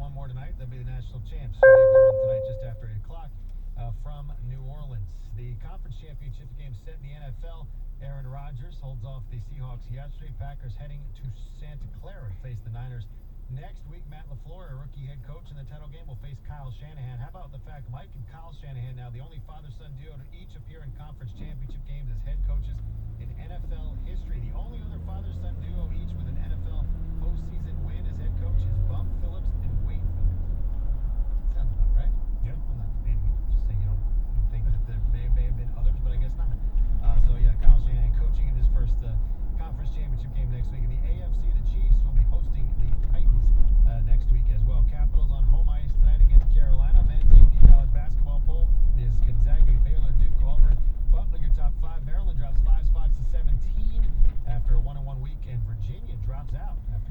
one more tonight. They'll be the national champs. Should be a good one tonight, just after 8 o'clock from New Orleans. The conference championship game set in the NFL. Aaron Rodgers holds off the Seahawks yesterday. Packers heading to Santa Clara to face the Niners next week. Matt LaFleur, a rookie head coach in the title game, will face Kyle Shanahan. How about the fact Mike and Kyle Shanahan, now the only father-son duo to each appear in conference championship games as head coaches in NFL history. The only other father-son duo each with an NFL